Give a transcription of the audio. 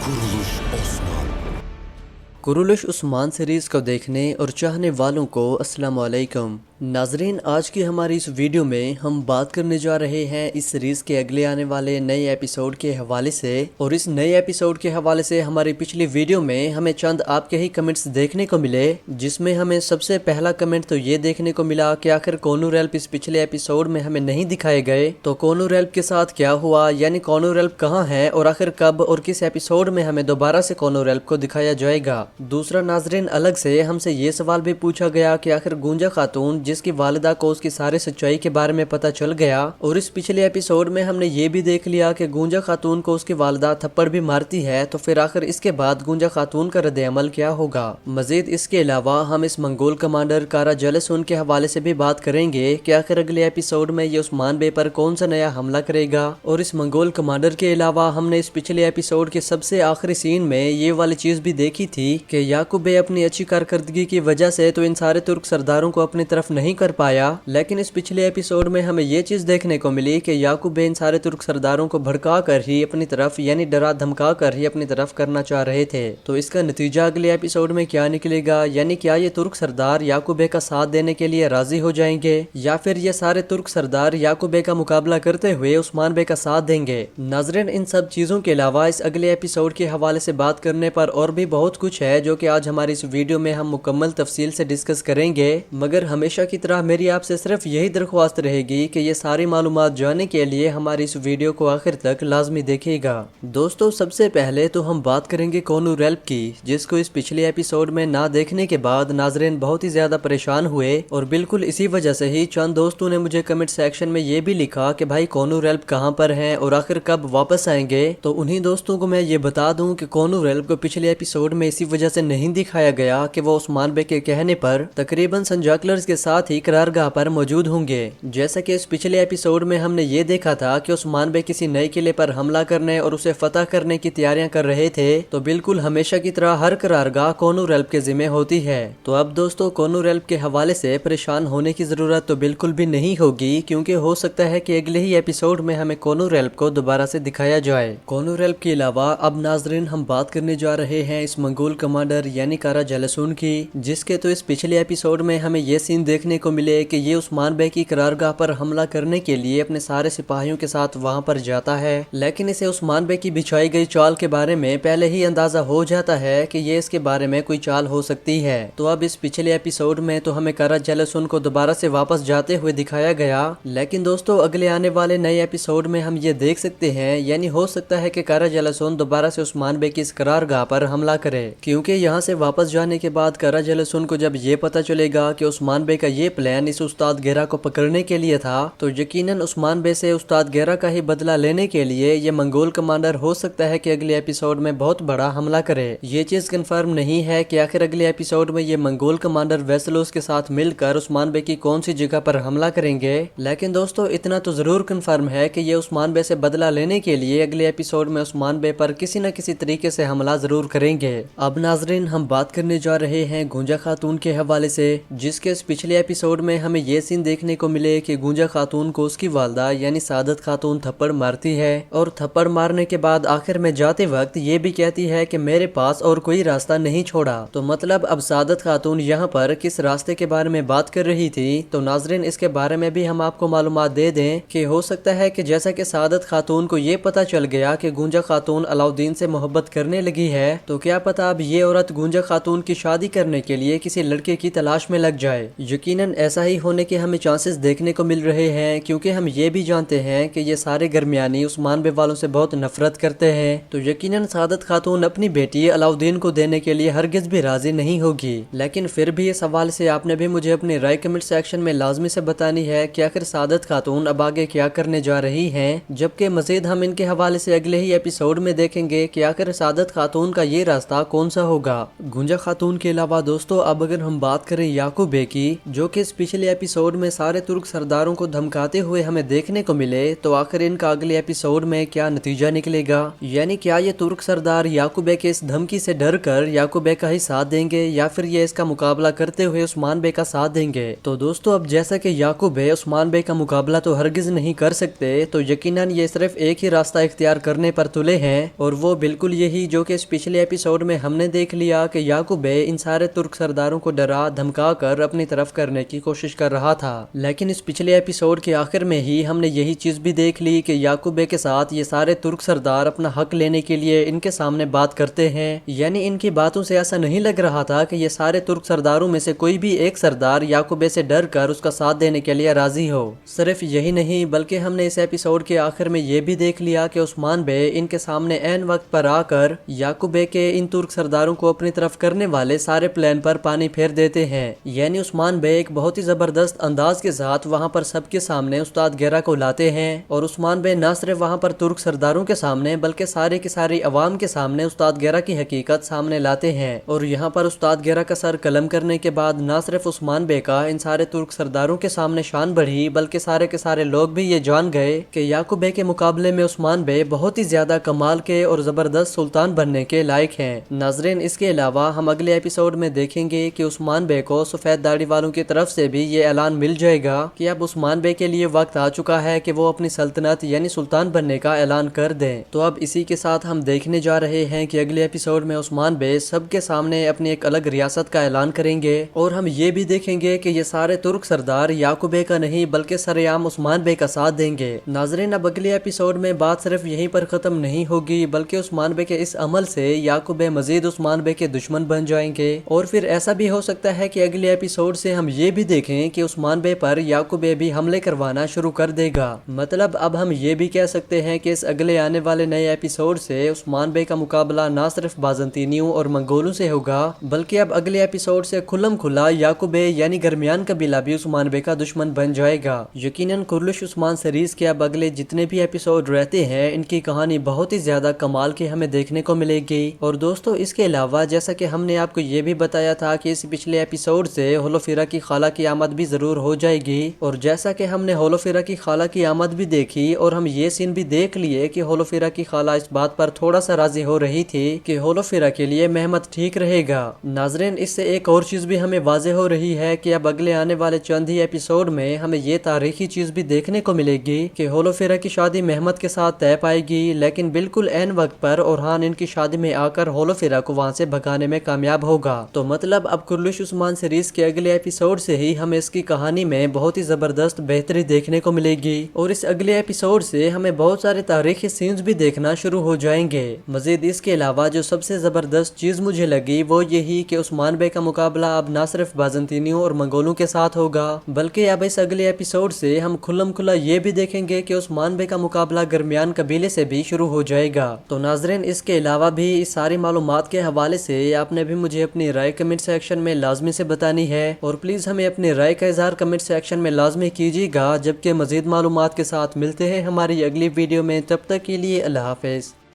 Kuruluş Osman. Kurulus Usman series को देखने और चाहने वालों को अस्सलाम वालेकुम। नाजरीन, आज की हमारी इस वीडियो में हम बात करने जा रहे हैं इस सीरीज़ के अगले आने वाले नए एपिसोड के हवाले से। और इस नए एपिसोड के हवाले से हमारी पिछली वीडियो में हमें चंद आपके ही कमेंट्स देखने को मिले, जिसमें हमें सबसे पहला कमेंट तो ये देखने को मिला कि आखिर कोनू रेल्प इस पिछले एपिसोड में हमें नहीं दिखाए गए, तो कोनू रेल्प के साथ क्या हुआ, यानी कोनू रेल्प कहाँ है और आखिर कब और किस एपिसोड में हमें दोबारा से कोनू रेल्प को दिखाया जाएगा। दूसरा नाजरीन, अलग से हमसे ये सवाल भी पूछा गया कि आखिर गूंजा खातून जिसकी वालिदा को उसकी सारी सच्चाई के बारे में पता चल गया, और इस पिछले एपिसोड में हमने ये भी देख लिया कि गूंजा खातून को उसकी वालिदा थप्पड़ भी मारती है, तो फिर आखिर इसके बाद गूंजा खातून का रद्द अमल क्या होगा। मजीद इसके अलावा हम इस मंगोल कमांडर कारा जलसून के हवाले से भी बात करेंगे कि आखिर अगले एपिसोड में ये उस्मान बे पर कौन सा नया हमला करेगा। और इस मंगोल कमांडर के अलावा हमने इस पिछले एपिसोड के सबसे आखिरी सीन में ये वाली चीज भी देखी थी कि याकूब बे अपनी अच्छी कारकर्दगी की वजह से तो इन सारे तुर्क सरदारों को अपनी तरफ नहीं कर पाया, लेकिन इस पिछले एपिसोड में हमें ये चीज देखने को मिली कि याकूब बे इन सारे तुर्क सरदारों को भड़का कर ही अपनी तरफ, यानी डरा धमका कर ही अपनी तरफ करना चाह रहे थे। तो इसका नतीजा अगले एपिसोड में क्या निकलेगा, यानी क्या ये तुर्क सरदार याकूब बे का साथ देने के लिए राजी हो जाएंगे या फिर ये सारे तुर्क सरदार याकूब बे का मुकाबला करते हुए उस्मान बे का साथ देंगे। नाजरीन, इन सब चीजों के अलावा इस अगले एपिसोड के हवाले से बात करने पर और भी बहुत कुछ है जो कि आज हमारी इस वीडियो में हम मुकम्मल तफसील से डिस्कस करेंगे, मगर हमेशा की तरह मेरी आपसे सिर्फ यही दरख्वास्त रहेगी कि ये सारी मालूमात जानने के लिए हमारी इस वीडियो को आखिर तक लाजमी देखिएगा। दोस्तों, सबसे पहले तो हम बात करेंगे कोनू रेल्प की, जिसको इस पिछले एपिसोड में ना देखने के बाद नाजरीन बहुत ही ज्यादा परेशान हुए, और बिल्कुल इसी वजह से ही चंद दोस्तों ने मुझे कमेंट सेक्शन में ये भी लिखा कि भाई कोनू रेल्प कहाँ पर हैं और आखिर कब वापस आएंगे। तो उन्हीं दोस्तों को मैं ये बता दूं कि कोनू रेल्प को पिछले एपिसोड में इसी वजह से नहीं दिखाया गया कि वो उस्मान बे के कहने पर तकरीबन संजाकलर्स के साथ ही करारगाह पर मौजूद होंगे। जैसा कि इस पिछले एपिसोड में हमने ये देखा था कि उस्मान बे किसी नए किले पर हमला करने और उसे फतह करने की तैयारियां कर रहे थे, तो बिल्कुल हमेशा की तरह हर करारगाह कोनू रेल्प के जिम्मे होती है। तो अब दोस्तों, कोनू रेल्प के हवाले से परेशान होने की जरूरत तो बिल्कुल भी नहीं होगी, क्योंकि हो सकता है कि अगले ही एपिसोड में हमें कोनू रेल्प को दोबारा से दिखाया जाए। कोनू रेल्प के अलावा अब नाजरीन हम बात करने जा रहे हैं इस मंगोल कमांडर यानी कारा जलसून की, जिसके तो इस पिछले एपिसोड में हमें ये सीन देखने को मिले कि ये उस्मान बे की करारगाह पर हमला करने के लिए अपने सारे सिपाहियों के साथ वहां पर जाता है, लेकिन इसे उस्मान बे की बिछाई गई चाल के बारे में पहले ही अंदाजा हो जाता है कि ये इसके बारे में कोई चाल हो सकती है। तो अब इस पिछले एपिसोड में तो हमें कारा जलसून को दोबारा से वापस जाते हुए दिखाया गया, लेकिन दोस्तों अगले आने वाले नए एपिसोड में हम ये देख सकते हैं, यानी हो सकता है कि कारा जलसून दोबारा से उस्मान बे की इस करारगाह पर हमला करे, क्योंकि यहाँ से वापस जाने के बाद कारा जलसून को जब ये पता चलेगा कि उस्मान बे का ये प्लान इस उस्ताद गेरा को पकड़ने के लिए था, तो यकीनन उस्मान बे से उस्ताद गेरा का ही बदला लेने के लिए ये मंगोल कमांडर हो सकता है कि अगले एपिसोड में बहुत बड़ा हमला करे। ये चीज कंफर्म नहीं है कि आखिर अगले एपिसोड में ये मंगोल कमांडर वेसलोस के साथ मिलकर उस्मान बे की कौन सी जगह पर हमला करेंगे, लेकिन दोस्तों इतना तो जरूर कंफर्म है कि ये उस्मान बे से बदला लेने के लिए अगले एपिसोड में उस्मान बे पर किसी न किसी तरीके से हमला जरूर करेंगे। अब नाजरीन हम बात करने जा रहे हैं गूंजा खातून के हवाले से, जिसके इस पिछले एपिसोड में हमें ये सीन देखने को मिले कि गूंजा खातून को उसकी वालदा यानी सादत खातून थप्पड़ मारती है, और थप्पड़ मारने के बाद आखिर में जाते वक्त ये भी कहती है कि मेरे पास और कोई रास्ता नहीं छोड़ा। तो मतलब अब सादत खातून यहाँ पर किस रास्ते के बारे में बात कर रही थी, तो नाजरीन इसके बारे में भी हम आपको मालूमात दे दें कि हो सकता है कि जैसा कि सादत खातून को ये पता चल गया कि गूंजा खातून अलाउद्दीन से मोहब्बत करने लगी है, तो क्या पता अब ये औरत गूंजा खातून की शादी करने के लिए किसी लड़के की तलाश में लग जाए। यकीनन ऐसा ही होने के हमें चांसेस देखने को मिल रहे हैं, क्योंकि हम ये भी जानते हैं कि ये सारे गरमियानी उस्मान बे वालों से बहुत नफरत करते हैं, तो यकीनन सादत खातून अपनी बेटी अलाउद्दीन को देने के लिए हरगिज भी राजी नहीं होगी। लेकिन फिर भी इस सवाल से आपने भी मुझे अपनी राय कमेंट सेक्शन में लाजमी से बतानी है कि आखिर सादत खातून अब आगे क्या करने जा रही हैं, जबकि मजीद हम इनके हवाले से अगले ही एपिसोड में देखेंगे कि आखिर सादत खातून का ये रास्ता कौन सा होगा। गूंजा खातून के अलावा दोस्तों अब अगर हम बात करें याकूब बे की, जो जो कि इस पिछले एपिसोड में सारे तुर्क सरदारों को धमकाते हुए हमें देखने को मिले, तो आखिर इनका अगले एपिसोड में क्या नतीजा निकलेगा? यानी क्या ये तुर्क सरदार याकूब बे के इस धमकी से डर कर याकूब बे का ही साथ देंगे या फिर ये इसका मुकाबला करते हुए उस्मान बे का साथ देंगे? तो दोस्तों, अब जैसा कि याकूब बे उस्मान बे का मुकाबला तो हरगिज नहीं कर सकते, तो यकीनन ये सिर्फ एक ही रास्ता इख्तियार करने पर तुले हैं, और वो बिल्कुल यही जो कि इस पिछले एपिसोड में हमने देख लिया कि याकूब बे इन सारे तुर्क सरदारों को डरा धमका कर अपनी तरफ करने की कोशिश कर रहा था। लेकिन इस पिछले एपिसोड के आखिर में ही हमने यही चीज भी देख ली कि याकूब बे के साथ ये सारे तुर्क सरदार अपना हक लेने के लिए इनके सामने बात करते हैं। यानी इनकी बातों से ऐसा नहीं लग रहा था कि ये सारे तुर्क सरदारों में से कोई भी एक सरदार याकूब बे से डर कर उसका साथ देने के लिए राजी हो। सिर्फ यही नहीं, बल्कि हमने इस एपिसोड के आखिर में ये भी देख लिया कि उस्मान बे इनके सामने ऐन वक्त पर आकर याकूब बे के इन तुर्क सरदारों को अपनी तरफ करने वाले सारे प्लान पर पानी फेर देते हैं। यानी उस्मान बे एक बहुत ही जबरदस्त अंदाज के साथ वहां पर सबके सामने उस्ताद गेरा को लाते हैं, और उस्मान बे न सिर्फ वहां पर तुर्क सरदारों के सामने बल्कि सारी की सारी अवाम के सामने उस्ताद गेरा की हकीकत सामने लाते हैं। और यहाँ पर उस्ताद गेरा का सर कलम करने के बाद न सिर्फ उस्मान बे का इन सारे तुर्क सरदारों के सामने शान बढ़ी, बल्कि सारे के सारे लोग भी ये जान गए कि याकूब बे के मुकाबले में उस्मान बे बहुत ही ज्यादा कमाल के और जबरदस्त सुल्तान बनने के लायक हैं। नाजरीन, इसके अलावा हम अगले एपिसोड में देखेंगे कि उस्मान बे को सफेद दाढ़ी वालों की तरफ से भी ये ऐलान मिल जाएगा कि अब उस्मान बे के लिए वक्त आ चुका है कि वो अपनी सल्तनत यानी सुल्तान बनने का ऐलान कर दें। तो अब इसी के साथ हम देखने जा रहे हैं कि अगले एपिसोड में उस्मान बे सबके सामने अपनी एक अलग रियासत का ऐलान करेंगे, और हम ये भी देखेंगे कि ये सारे तुर्क सरदार याकूब बे का नहीं बल्कि सरेआम उस्मान बे का साथ देंगे। नाजरीन, अब अगले एपिसोड में बात सिर्फ यहीं पर खत्म नहीं होगी, बल्कि उस्मान बे के इस अमल से याकूब बे मजीद उस्मान बे के दुश्मन बन जाएंगे। और फिर ऐसा भी हो सकता है कि अगले एपिसोड से हम ये भी देखें कि उस्मान बे पर याकूब बे भी हमले करवाना शुरू कर देगा। मतलब अब हम ये भी कह सकते हैं कि इस अगले आने वाले नए एपिसोड से उस्मान बे का मुकाबला ना सिर्फ बाजंतीनियों और मंगोलों से होगा, बल्कि अब अगले एपिसोड से खुल्लम खुला याकूब बे यानी गरमियान कबीला भी उस्मान बे का दुश्मन बन जाएगा। यकीनन कुर्लिश उस्मान सीरीज के अब अगले जितने भी एपिसोड रहते हैं, इनकी कहानी बहुत ही ज्यादा कमाल की हमें देखने को मिलेगी। और दोस्तों, इसके अलावा जैसा कि हमने आपको ये भी बताया था कि इस पिछले एपिसोड से होलोफिरा की खाला की आमद भी जरूर हो जाएगी, और जैसा कि हमने होलोफिरा की खाला की आमद भी देखी और हम ये सीन भी देख लिए कि होलोफिरा की खाला इस बात पर थोड़ा सा राजी हो रही थी कि होलोफिरा के लिए मेहमत ठीक रहेगा। नाजरीन, इससे एक और चीज भी हमें वाजे हो रही है कि अब अगले आने वाले चंद ही एपिसोड में हमें ये तारीखी चीज भी देखने को मिलेगी कि होलोफिरा की शादी मेहमत के साथ तय पाएगी, लेकिन बिल्कुल एन वक्त पर ओरहान इनकी शादी में आकर होलोफिरा को वहां से भगाने में कामयाब होगा। तो मतलब अब कुर्लिश उस्मान सीरीज के अगले एपिसोड से ही हमें इसकी कहानी में बहुत ही जबरदस्त बेहतरी देखने को मिलेगी, और इस अगले एपिसोड से हमें बहुत सारे तारीखी सीन्स भी देखना शुरू हो जाएंगे। मजीद इसके अलावा जो सबसे जबरदस्त चीज मुझे लगी वो यही कि उस्मान बे का मुकाबला अब न सिर्फ बाजंतीनियों और मंगोलों के साथ होगा, बल्कि अब इस अगले एपिसोड से हम खुल्लम खुला ये भी देखेंगे कि उस्मान बे का मुकाबला गरमियान कबीले से भी शुरू हो जाएगा। तो नाजरीन, इसके अलावा भी इस सारी मालूमात के हवाले से आपने भी मुझे अपनी राय कमेंट सेक्शन में लाजमी से बतानी है, और प्लीज हमें अपनी राय का इजहार कमेंट सेक्शन में लाजमी कीजिएगा। जबकि मजीद मालूमात के साथ मिलते हैं हमारी अगली वीडियो में, तब तक के लिए अल्लाह हाफिज।